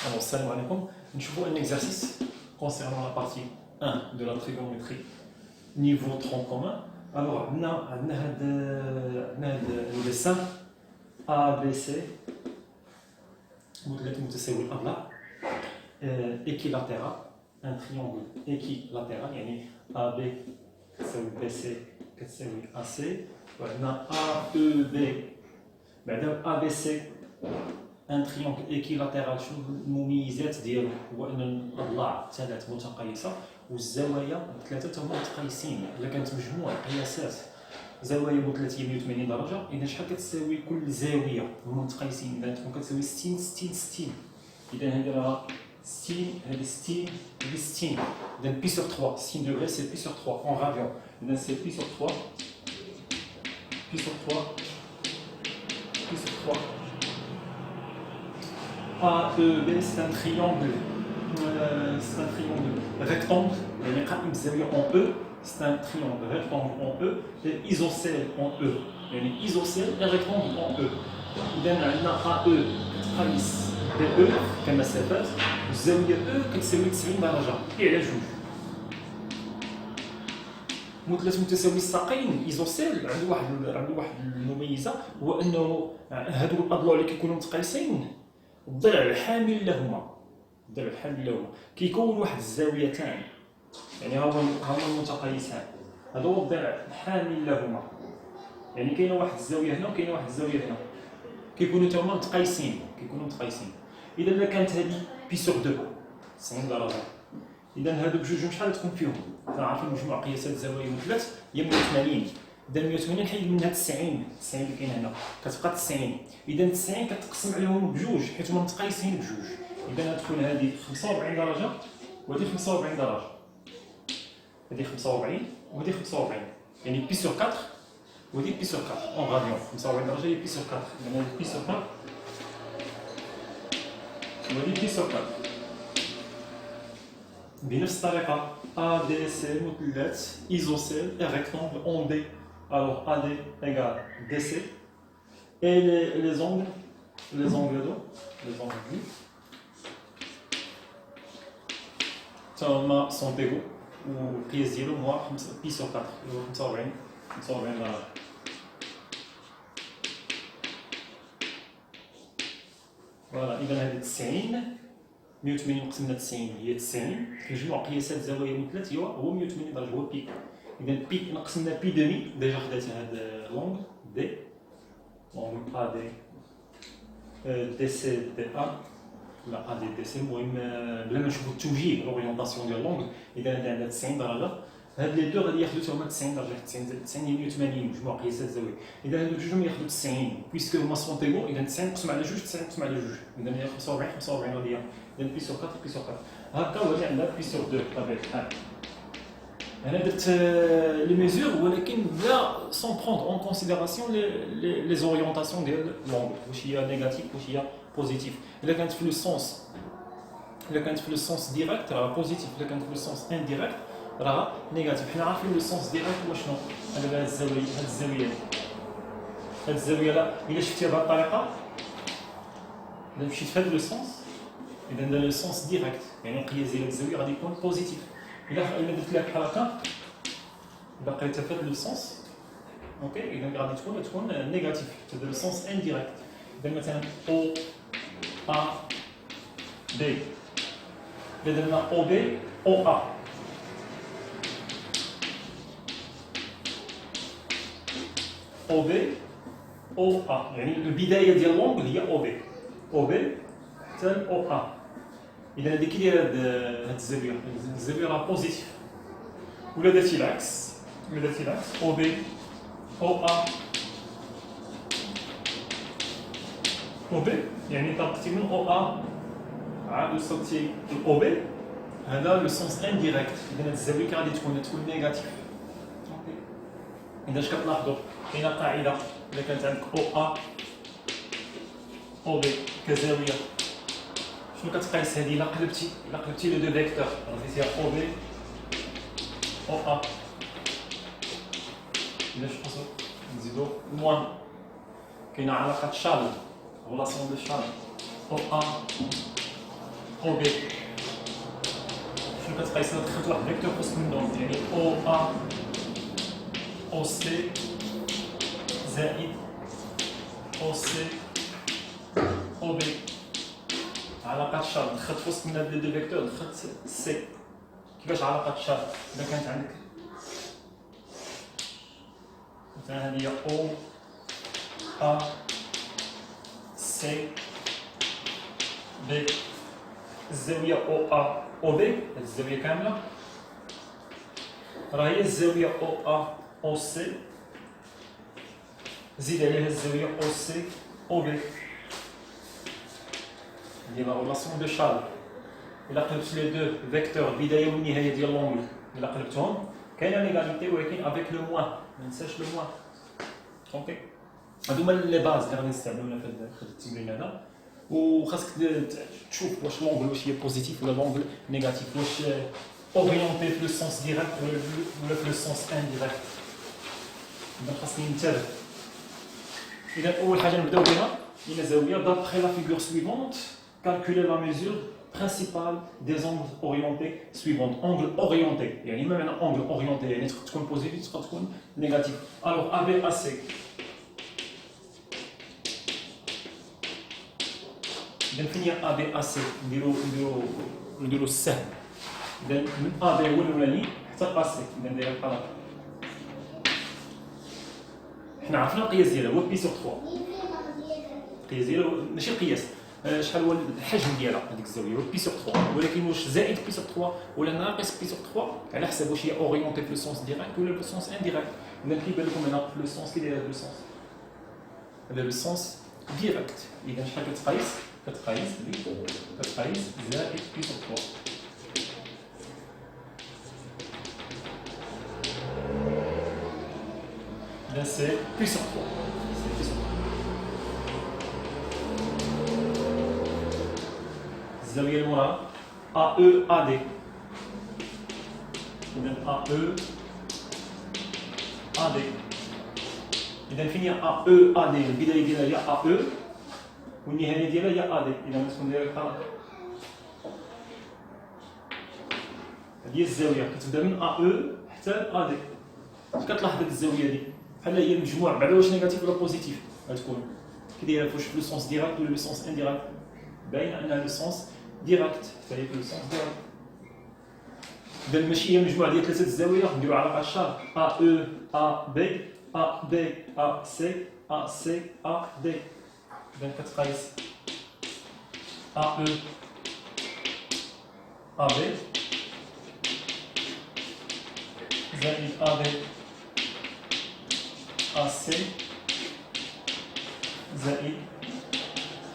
Alors, salam alaikum. Nous avons un exercice concernant la partie 1 de la trigonométrie, niveau tronc commun. Alors, on a le dessin ABC, équilatéral, un triangle équilatéral, yani AB, BC, AC. On a AEB, ABC. ان تريونغل ايكيلاتيرال شنو المميزات ديالو؟ هو ان الاضلاع ثلاث متقايسه والزوايا ثلاثه هما متقايسين. الا كانت مجموع قياسات زوايا مثلثيه 180 درجه، اذا شحال كتساوي كل زاويه هما متقايسين؟ اذا تكون كتساوي 60 60 60. اذا هذه راه 60 هذه 60 هذه 60. اذا بي سور 3 60 دوغري سي بي سور 3 اون راديون. اذا سي بي سور 3 بي سور 3 بي سور 3. AEB c'est un triangle rectangle, يعني قائم بالزاوية en E, c'est un triangle rectangle en E et isocèle en E, يعني isocèle et rectangle en E. إذا عندنا AE كتقايس BE كمسافات والزاوية E كتساوي 90 درجة على جوج. مثلث متساوي الساقين ايزوسيل عنده واحد المميزة، هو أنه هادو الأضلاع اللي كيكونوا متقايسين الضلع الحامل لهما كيكون واحد الزاويتان، يعني هما المتقايسان، هذا هو الضلع الحامل لهما، يعني كاينه واحد الزاويه هنا وكاينه واحد الزاويه هنا، كيكونوا تما متقايسين. اذا كانت هذه بي سور 2 90 درجه، اذا هادو بجوج شحال تكون فيهم؟ عارفين مجموع قياسات الزوايا مثلث هي 180. اذا 180 حيد منها 90 اللي كاين هنا كتبقى 90. اذا 90 كتقسم عليهم بجوج حيت هما متقايسين بجوج. اذا غتكون هذه 45 درجه وهذه 45 درجه، هذه 45 وهذه 45، يعني بي سور 4 وهذه بي سور 4 اون غاديون. 45 درجه هي بي سور 4، يعني هذه بي سور 4 وهذه بي سور 4. بنفس الطريقه ADC مثلث isocèle et rectangle en D. Alors AD égale DC et les angles sont égaux والقياس ديالو هو بي سور 4 اللي هو 45 درجه. فوالا اذا هذه 90 180 قسمنا 90 هي 90، كنجمعوا قياسات زوايا مثلث هو 180 درجه هو بي. اذا بي نقسمنا بي دومي، ديجا خدات هذا لونغ دي لونغ ا دي دي سي دي ا لا ا دي دي سي. المهم بلا ما نشوفوا التوجيه لورينتاسيون ديال لونغ، اذا هذا عندها 90 درجه، هاد لي دو غادي ياخذوا هما 90 درجه، 90 هي 180 مجموع قياسات زوايا. اذا هادو جوجهم ياخذوا 90 بويسكو هما سون ايغو، اذا 90 قسم على جوج 90 قسم على جوج، اذا هي 45 غادي هي. اذا بي سور 4 بي سور 4 هكا، وهادي عندها بي سور 2 بطبيعه الحال. انا درت لي ميزور ولكن بلا سون بروندر اون كونسيديراسيون لي زوريونتاسيون ديال لونغ، واش هي نيجاتيف واش هي بوزيتيف. الا كانت في لو سونس ديريكت راه بوزيتيف، الا كانت في لو سونس انديريكت راه نيجاتيف. حنا عارفين لو سونس ديريكت هو شنو؟ هذا هاد الزاويه لا الا شفتيها بهاد الطريقه، الا مشيت في هاد لو سونس، اذا لو سونس ديريكت يعني القياس ديال الزاويه غادي يكون بوزيتيف. الا درت لها بحال هكا بقيت في هاد لو سونس، اوكي، اذا غادي تكون نيجاتيف في لو سونس انديريكت. اذا مثلا او ا بي، اذا درنا او بي او ا، او بي او ا، يعني البدايه ديال لونغ هي او بي حتى او ا. اذا هذه كي دايره هاد الزاويه راه بوزيتيف. ولا درتي العكس او بي او ا او بي، يعني طلقتي من او ا عاد وصلتي لاو بي، هذا لو سونس انديريكت. اذا هاد الزاويه غادي تكون نيجاتيف. اوكي، اذا اش كتلاحظوا؟ كاينه قاعده، اذا كانت عندك او ا او بي كزاويه، شنو كتقيس هذه؟ الا قلبتي لو دو فيكتور عطيتيها او بي او ا، الا شفتو نزيدو موان، كاينه علاقه شال، ريلاسيون دو شال او ا او بي شنو كتقيس هاد الخط واحد فيكتور خصك منهم يعني او ا او سي زائد او سي او بي علاقات شارط الخط خصك من هاد لي دو فيكتور الخط سي كيفاش علاقات شارط اذا كانت عندك مثلا هذه هي او ا سي بي الزاوية او ا او بي هاد الزاوية كاملة راه هي الزاوية او ا او سي زيد عليها الزاوية او سي او بي ديما ريلاسيون دو شارل إلا قلبت لي دو فيكتور البداية والنهاية ديال لونغل إلا قلبتهم كاينة ليغاليتي ولكن افيك لو موان مننساش لو موان اوكي هادو هما لي باز اللي غادي نستعملونا في هاد التمرين هذا وخاصك تشوف واش لونغل واش هي بوزيتيف ولا لونغل نيجاتيف واش اورينتي في لو سونس ديريكت ولا في لو سونس انديريكت اذا خاصني ننتبه اذا اول حاجه نبداو بها هي زاويه d'après la figure suivante calculer la mesure principale des angles orientés suivants angle orienté يعني ما معنى angle orienté يعني تكون بوزيتيف تقدر تكون نيجاتيف alors ABAC إذا فين هي ABAC نديرو السهم إذا من AB هو الأولاني حتى AC إذا ندير القلم حنا عرفنا القياس ديالها هو بي سور 3 القياس ديالها ماشي القياس شحال هو الحجم ديالها هذيك الزاويه هو بي سور 3 ولكن واش زائد بي سور 3 ولا ناقص بي سور 3 على حسب واش هي اورينتي في لو سونس ديريكت ولا لو سونس انديريكت اذا كيبان لكم هنا في لو سونس كي داير هذا لو سونس هذا لو سونس ديريكت اذا شحال كتقيس زائد بي سور 3 là c'est P sur 3. C'est P sur 3. الزاوية المراد AE AD. إذا AE AD. إذا فين هي AE AD البداية ديالها هي AE والنهاية ديالها هي AD. إذا غتكون ندير الخط. هذه هي الزاوية كتبدا من AE حتى AD. كتلاحظ هذه الزاوية دي. بحال هي المجموع بعدا واش نيجاتيف ولا بوزيتيف غتكون كي دايره واش في لو سونس ديريكت ولا لو سونس انديريكت باينه انها لو سونس ديريكت حتى هي في لو سونس ديريكت اذا ماشي هي مجموع ديال ثلاثه الزوايا نديرو علاقه شارط ا او ا بي ا بي ا سي ا سي ا دي اذا كتقيس ا او ا بي زائد ا بي AC زائد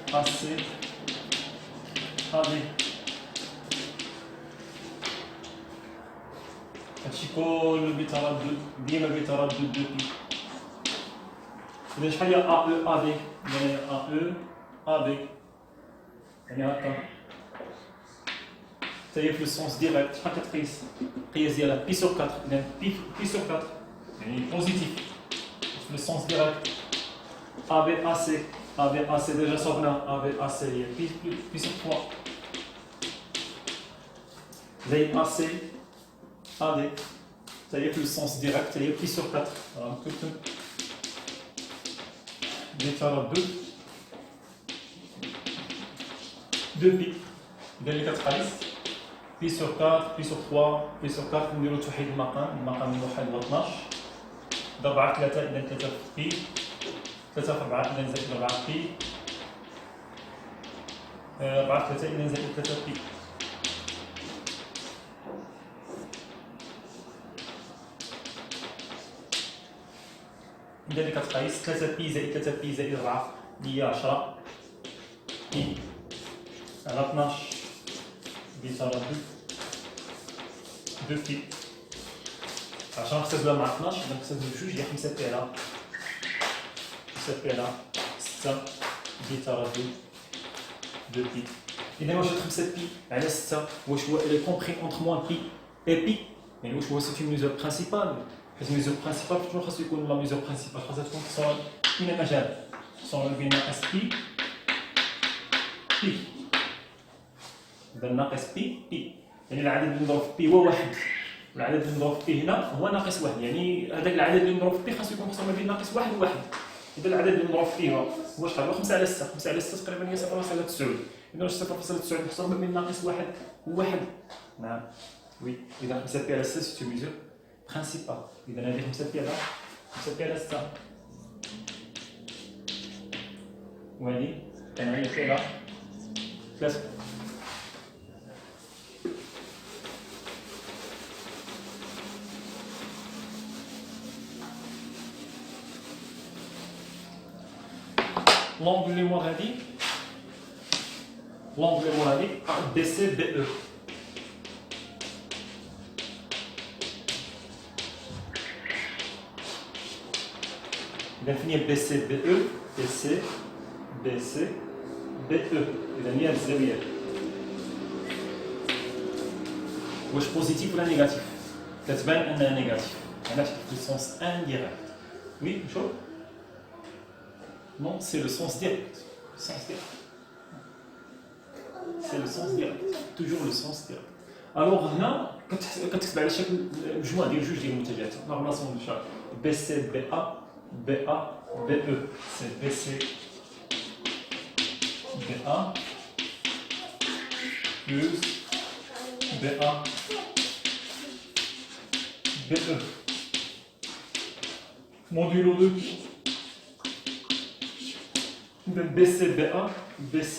AC AB هادشي كله بيتردد ديما بيتردد دو بي إذا شحال هي AE AB يعني AE AB يعني هكا حتى هي في السونس ديريكت شحال كتقيس القياس ديالها بي سور 4 إذا بي سور 4 يعني بوزيتيف le sens direct ABAC ABAC déjà صرنا ABAC هي بي سور 3 زائد AC AD ça y est le sens direct ça y est pi sur 4 alors tout بيتردد 2 pi إذا اللي كتقيس بي سور 4 بي سور 3 بي سور 4 نديرو توحيد المقام الوحيد هو 12 ضرب على 3 إذا 3 في بي 3 في 4 إذا زائد 4 في 4 3 إذا زائد 3 في إذا اللي كتقيس 3 بي زائد 3 بي زائد 4 هي 10 بي على 12 بيتردد 2 بي عشان نختزلها مع 12 إذا نختزلو بجوج هي 5 بي على 5 بي على 6 بيتردد 2 بي إذا واش 5 بي على 6 واش هو إلي كومبري أونتر موان بي إي بي يعني واش هو سي اون ميزور برينسيبال حيت ميزور برينسيبال toujours خاصو يكون لا ميزور برينسيبال خاصها تكون تصور كاينة مجال تصور بين اس بي بي إذا ناقص بي بي، يعني العدد اللي نضرب في بي هو واحد، والعدد اللي نضرب فيه هنا هو ناقص واحد، يعني هذاك العدد اللي نضرب فيه خاصو يكون مقسوم ما بين ناقص واحد وواحد. إذا العدد اللي نضرب فيه هو شحال؟ هو 5 على 6، 5 على 6 تقريبا هي 0.9. إذا 0.9 محصور ما بين ناقص واحد وواحد. نعم وي. إذا 5 بي على 6 سي ميزور برينسيبال. إذا هذه 5 بي على 5 بي على 6. وهذه كنعيط فيها 3. l'angle اللي مور هادي l'angle اللي مور هادي بي سي بي او. إذا فين هي بي سي بي او؟ بي سي بي سي بي او. إذا هي الزاوية واش بوزيتيف ولا نيجاتيف؟ كتبان أنها نيجاتيف، علاش؟ في السونس انديريكت. وي شوف. Non, c'est le sens direct. Sens direct. C'est le sens direct. Toujours le sens direct. Alors, هنا كتكتب على شكل مجموعة ديال جوج ديال المنتجات. لا ريلاسيون دو شارج بي سي بي ا بي ا بي او. سي بي سي بي ا بلس بي ا بي او modulo 2. BC, BA, BC,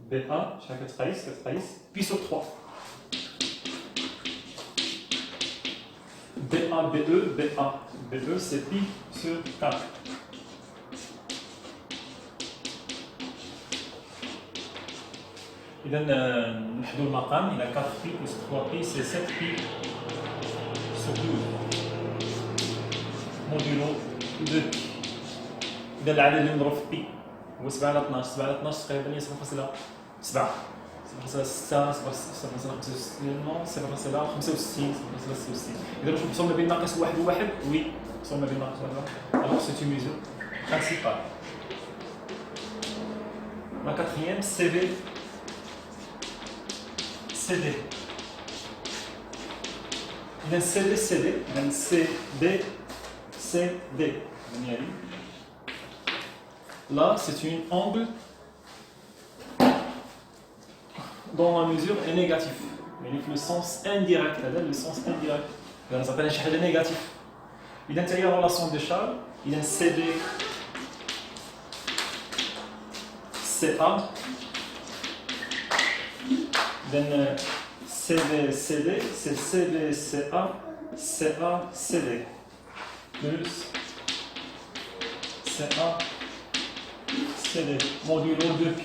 BA, chaque trace, puis sur 3. BA, BE, BA, BE, c'est pi sur 4. إذا نحدو المقام إلى 4 pi plus 3 pi, c'est 7 pi sur 12. modulo 2 pi. إذا العدد اللي نضرب في pi هو 7 على 12، 7 على 12 تقريبا هي 0.7، 0.6، 0.65. إذا واش مقسوم ما بين ناقص واحد وواحد؟ وي مقسوم ما بين ناقص واحد وواحد. Alors c'est une mesure principale. La quatrième, CD. CD. إذا CD CD، إذا CD CD. Là, c'est une angle dont la mesure est négative. Mais le sens indirect, le sens indirect. Ça s'appelle un chiffre négatif. Il y a une relation de Charles, il y a un CD, CA, then CD, CD, c'est CD, CA, CA, CD, plus CA, CD, modulo 2 pi.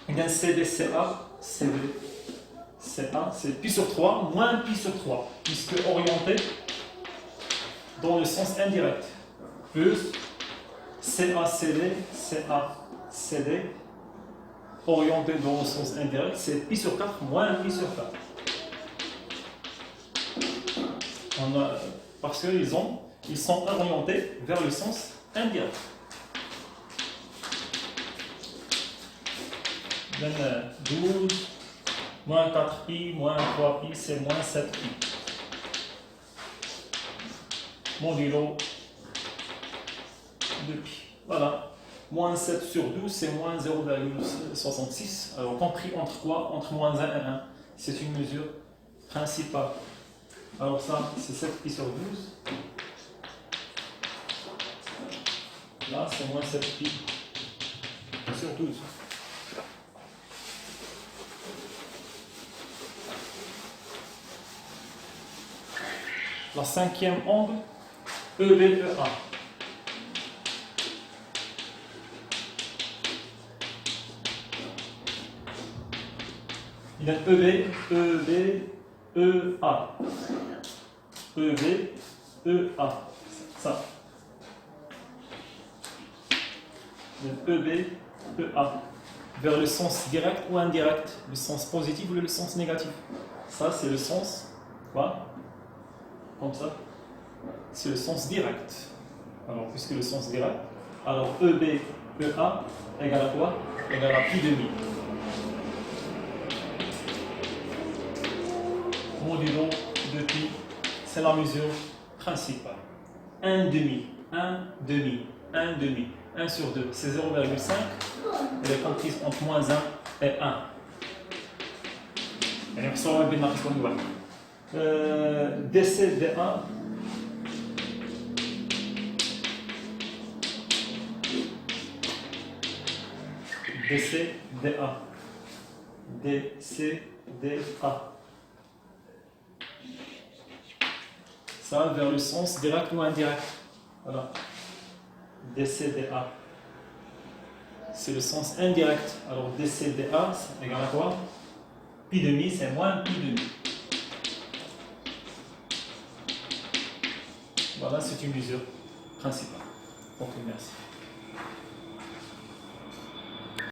Il y a un CD, CA, CD, CA, c'est pi sur 3, moins pi sur 3, puisque orienté dans le sens indirect. Plus CA, CD, CA, CD, orienté dans le sens indirect, c'est pi sur 4, moins pi sur 4. Parce qu'ils sont orientés vers le sens indirect. Then 12, moins 4 pi, moins 3 pi, c'est moins 7 pi. Modulo 2 pi. Voilà. Moins 7 sur 12, c'est moins 0,66. Alors, compris entre quoi? Entre moins 1 et 1. C'est une mesure principale. Alors ça, c'est 7 pi sur 12. Là, c'est moins 7 pi sur 12. La cinquième angle, EBEA. Il y a EB, EB, EA. EB, EA. Ça. EB, EA. Vers le sens direct ou indirect, le sens positif ou le sens négatif. Ça, c'est le sens, quoi? Comme ça. C'est le sens direct. Alors, puisque le sens direct, alors EB, EA égale à quoi? Égale à pi demi. modulo de pi, c'est la mesure principale. 1 demi, 1 demi, 1 demi, 1 sur 2, c'est 0,5. Elle est comprise entre moins 1 et 1. يعني نحصروها بين ناقص واحد. DC DA DC DA DC DA. Ça va vers le sens direct ou indirect. Voilà. DCDA. C'est le sens indirect. Alors DCDA, c'est égal à quoi? Pi demi, c'est moins pi demi. Voilà, c'est une mesure principale. Ok, merci.